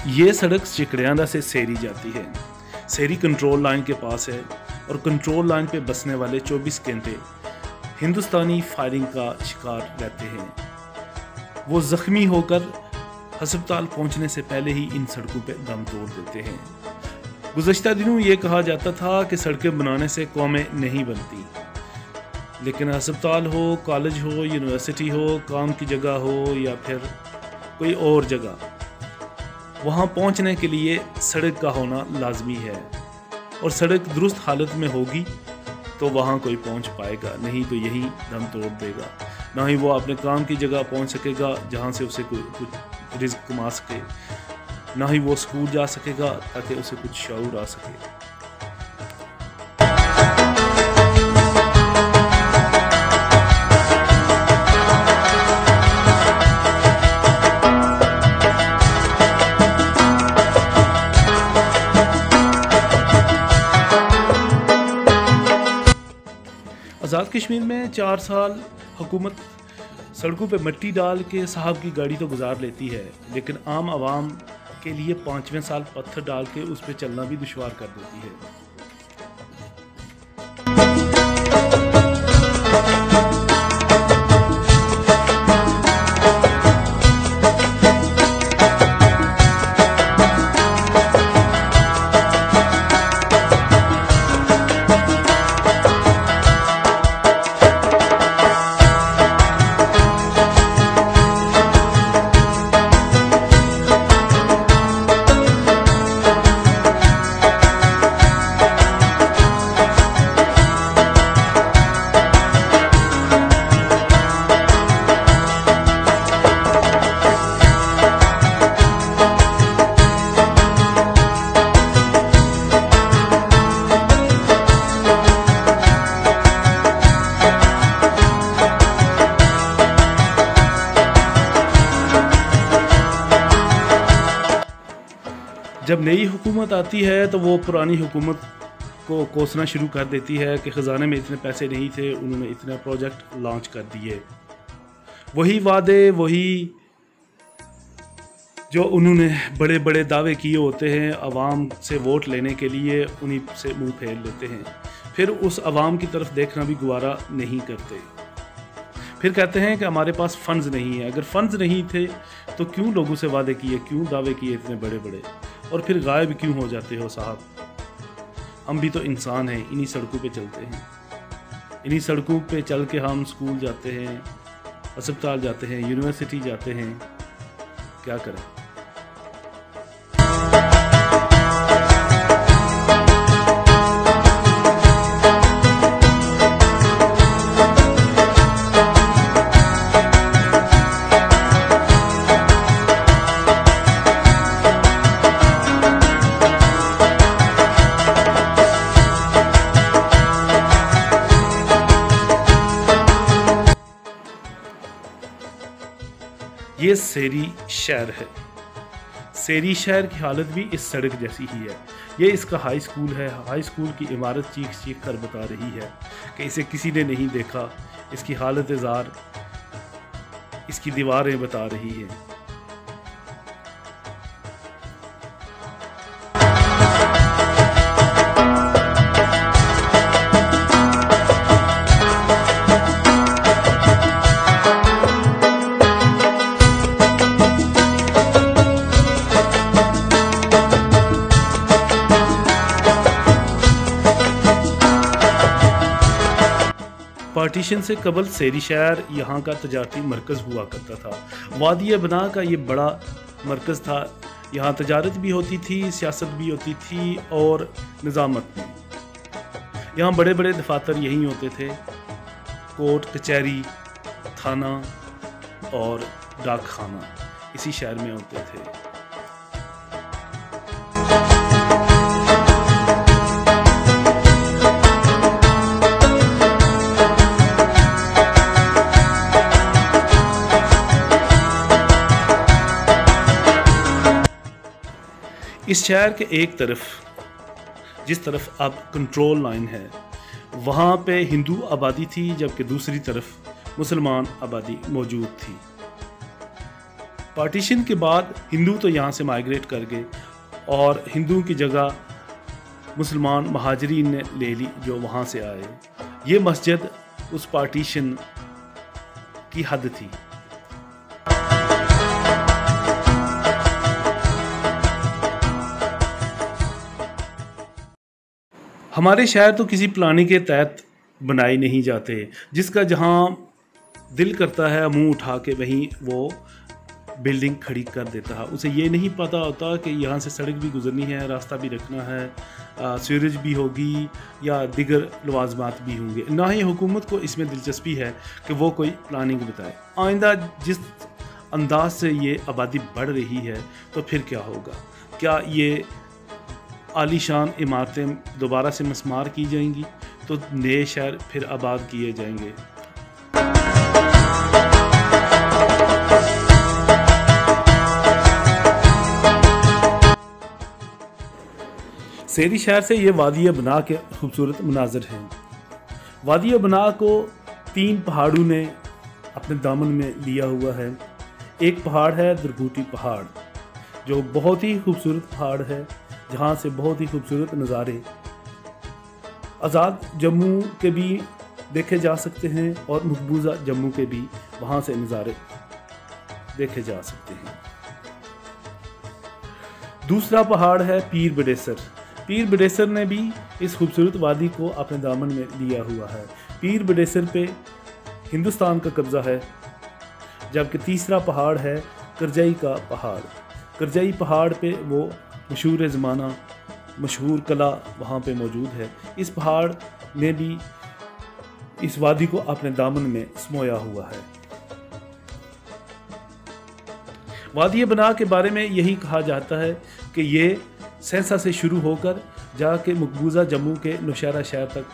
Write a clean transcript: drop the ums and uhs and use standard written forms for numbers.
ये सड़क चिकड़ियांदा से सेरी जाती है। सेरी कंट्रोल लाइन के पास है और कंट्रोल लाइन पे बसने वाले 24 घंटे हिंदुस्तानी फायरिंग का शिकार रहते हैं। वो ज़ख्मी होकर अस्पताल पहुंचने से पहले ही इन सड़कों पे दम तोड़ देते हैं। गुज़श्ता दिनों ये कहा जाता था कि सड़कें बनाने से कौमें नहीं बनती, लेकिन अस्पताल हो, कॉलेज हो, यूनिवर्सिटी हो, काम की जगह हो या फिर कोई और जगह, वहाँ पहुँचने के लिए सड़क का होना लाजमी है। और सड़क दुरुस्त हालत में होगी तो वहाँ कोई पहुँच पाएगा, नहीं तो यही दम तोड़ देगा। ना ही वो अपने काम की जगह पहुँच सकेगा जहाँ से उसे कुछ रिज़्क़ कमा सके, ना ही वो स्कूल जा सकेगा ताकि उसे कुछ शऊर आ सके। आज़ाद कश्मीर में 4 साल हुकूमत सड़कों पे मिट्टी डाल के साहब की गाड़ी तो गुजार लेती है, लेकिन आम आवाम के लिए 5वें साल पत्थर डाल के उस पर चलना भी दुश्वार कर देती है। जब नई हुकूमत आती है तो वो पुरानी हुकूमत को कोसना शुरू कर देती है कि ख़जाने में इतने पैसे नहीं थे, उन्होंने इतने प्रोजेक्ट लॉन्च कर दिए। वही वादे, वही जो उन्होंने बड़े बड़े दावे किए होते हैं अवाम से वोट लेने के लिए, उन्हीं से मुंह फेर लेते हैं। फिर उस अवाम की तरफ देखना भी गुवारा नहीं करते। फिर कहते हैं कि हमारे पास फ़ंड्स नहीं है। अगर फ़ंड्स नहीं थे तो क्यों लोगों से वादे किए, क्यों दावे किए इतने बड़े बड़े, और फिर गायब क्यों हो जाते हो साहब? हम भी तो इंसान हैं, इन्हीं सड़कों पे चलते हैं, इन्हीं सड़कों पे चल के हम स्कूल जाते हैं, अस्पताल जाते हैं, यूनिवर्सिटी जाते हैं। क्या करें? ये सेरी शहर है। सेरी शहर की हालत भी इस सड़क जैसी ही है। ये इसका हाई स्कूल है। हाई स्कूल की इमारत चीख चीख कर बता रही है कि इसे किसी ने नहीं देखा। इसकी हालत ज़ार इसकी दीवारें बता रही हैं। पार्टीशन से कबल सेरी शहर यहाँ का तजारती मरकज़ हुआ करता था। वादिया बना का ये बड़ा मरकज़ था। यहाँ तजारत भी होती थी, सियासत भी होती थी और निज़ामत भी। यहाँ बड़े बड़े दफातर यहीं होते थे। कोर्ट, कचहरी, थाना और डाक खाना इसी शहर में होते थे। इस शहर के एक तरफ, जिस तरफ अब कंट्रोल लाइन है, वहाँ पे हिंदू आबादी थी, जबकि दूसरी तरफ मुसलमान आबादी मौजूद थी। पार्टीशन के बाद हिंदू तो यहाँ से माइग्रेट कर गए और हिंदुओं की जगह मुसलमान महाजरीन ने ले ली जो वहाँ से आए। ये मस्जिद उस पार्टीशन की हद थी। हमारे शहर तो किसी प्लानिंग के तहत बनाए नहीं जाते, जिसका जहाँ दिल करता है मुंह उठा के वहीं वो बिल्डिंग खड़ी कर देता है। उसे ये नहीं पता होता कि यहाँ से सड़क भी गुजरनी है, रास्ता भी रखना है, सीवरेज भी होगी या दिगर लवाजमात भी होंगे। ना ही हुकूमत को इसमें दिलचस्पी है कि वो कोई प्लानिंग बताए। आइंदा जिस अंदाज से ये आबादी बढ़ रही है तो फिर क्या होगा? क्या ये आलीशान इमारतें दोबारा से मस्मार की जाएंगी तो नए शहर फिर आबाद किए जाएंगे। सेरी शहर से ये वादिया बना के खूबसूरत मनाजर हैं। वादिया बना को 3 पहाड़ों ने अपने दामन में लिया हुआ है। एक पहाड़ है दरगूटी पहाड़, जो बहुत ही खूबसूरत पहाड़ है, जहाँ से बहुत ही खूबसूरत नज़ारे आज़ाद जम्मू के भी देखे जा सकते हैं और मकबूजा जम्मू के भी वहाँ से नज़ारे देखे जा सकते हैं। दूसरा पहाड़ है पीर बडेसर। पीर बडेसर ने भी इस खूबसूरत वादी को अपने दामन में लिया हुआ है। पीर बडेसर पे हिंदुस्तान का कब्ज़ा है। जबकि तीसरा पहाड़ है करजाई का पहाड़। करजाई पहाड़ पे वो मशहूर ज़माना मशहूर कला वहाँ पे मौजूद है। इस पहाड़ ने भी इस वादी को अपने दामन में समोया हुआ है। वादिया बना के बारे में यही कहा जाता है कि ये सेंसा से शुरू होकर जाके मकबूजा जम्मू के नौशहरा शहर तक